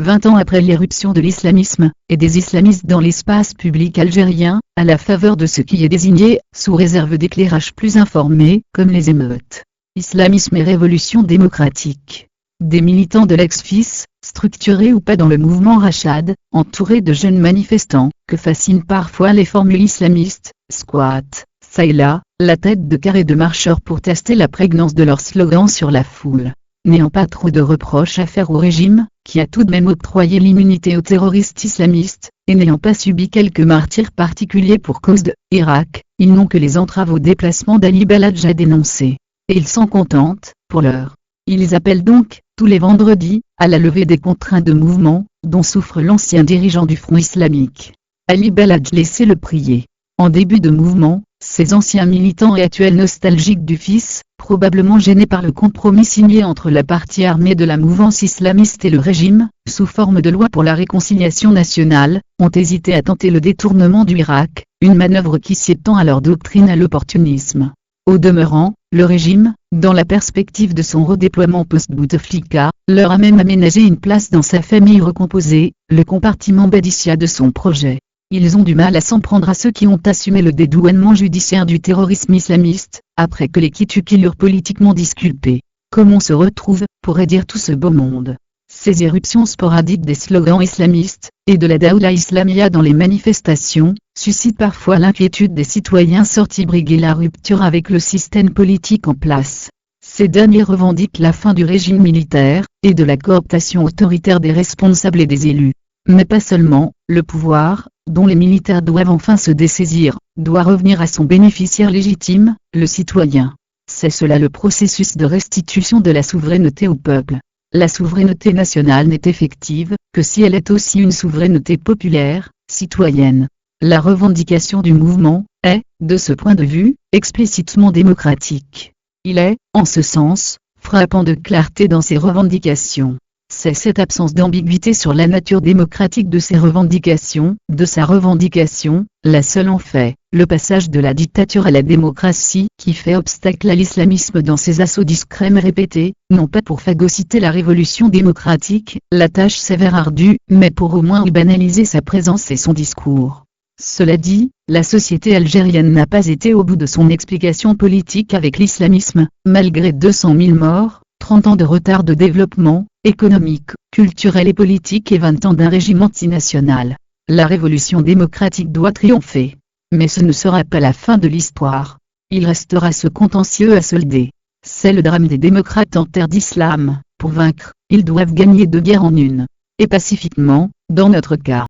20 ans après l'éruption de l'islamisme, et des islamistes dans l'espace public algérien, à la faveur de ce qui est désigné, sous réserve d'éclairage plus informé, comme les émeutes. Islamisme et révolution démocratique. Des militants de l'ex-FIS, structurés ou pas dans le mouvement Rachad, entourés de jeunes manifestants, que fascinent parfois les formules islamistes, squattent, ça et là, la tête de carré de marcheurs pour tester la prégnance de leurs slogans sur la foule. N'ayant pas trop de reproches à faire au régime, qui a tout de même octroyé l'immunité aux terroristes islamistes, et n'ayant pas subi quelques martyrs particuliers pour cause de Irak, ils n'ont que les entraves au déplacement d'Ali Baladj à dénoncer. Et ils s'en contentent, pour l'heure. Ils appellent donc, tous les vendredis, à la levée des contraintes de mouvement, dont souffre l'ancien dirigeant du Front islamique. Ali Baladj laissez le prier. En début de mouvement, ces anciens militants et actuels nostalgiques du FIS, probablement gênés par le compromis signé entre la partie armée de la mouvance islamiste et le régime, sous forme de loi pour la réconciliation nationale, ont hésité à tenter le détournement du Irak, une manœuvre qui s'étend à leur doctrine à l'opportunisme. Au demeurant, le régime, dans la perspective de son redéploiement post-Bouteflika, leur a même aménagé une place dans sa famille recomposée, le compartiment Badissia de son projet. Ils ont du mal à s'en prendre à ceux qui ont assumé le dédouanement judiciaire du terrorisme islamiste, après que les Kituki l'eurent politiquement disculpé. Comment se retrouve, pourrait dire tout ce beau monde. Ces éruptions sporadiques des slogans islamistes, et de la Daoula Islamia dans les manifestations, suscitent parfois l'inquiétude des citoyens sortis briguer la rupture avec le système politique en place. Ces derniers revendiquent la fin du régime militaire, et de la cooptation autoritaire des responsables et des élus. Mais pas seulement, le pouvoir, dont les militaires doivent enfin se dessaisir, doit revenir à son bénéficiaire légitime, le citoyen. C'est cela le processus de restitution de la souveraineté au peuple. La souveraineté nationale n'est effective, que si elle est aussi une souveraineté populaire, citoyenne. La revendication du mouvement, est, de ce point de vue, explicitement démocratique. Il est, en ce sens, frappant de clarté dans ses revendications. C'est cette absence d'ambiguïté sur la nature démocratique de ses revendications, de sa revendication, la seule en fait, le passage de la dictature à la démocratie, qui fait obstacle à l'islamisme dans ses assauts discrets mais répétés, non pas pour phagocyter la révolution démocratique, la tâche sévère ardue, mais pour au moins y banaliser sa présence et son discours. Cela dit, la société algérienne n'a pas été au bout de son explication politique avec l'islamisme, malgré 200 000 morts, 30 ans de retard de développement, économique, culturel et politique et 20 ans d'un régime antinational. La révolution démocratique doit triompher. Mais ce ne sera pas la fin de l'histoire. Il restera ce contentieux à solder. C'est le drame des démocrates en terre d'islam. Pour vaincre, ils doivent gagner 2 guerres en une. Et pacifiquement, dans notre cas.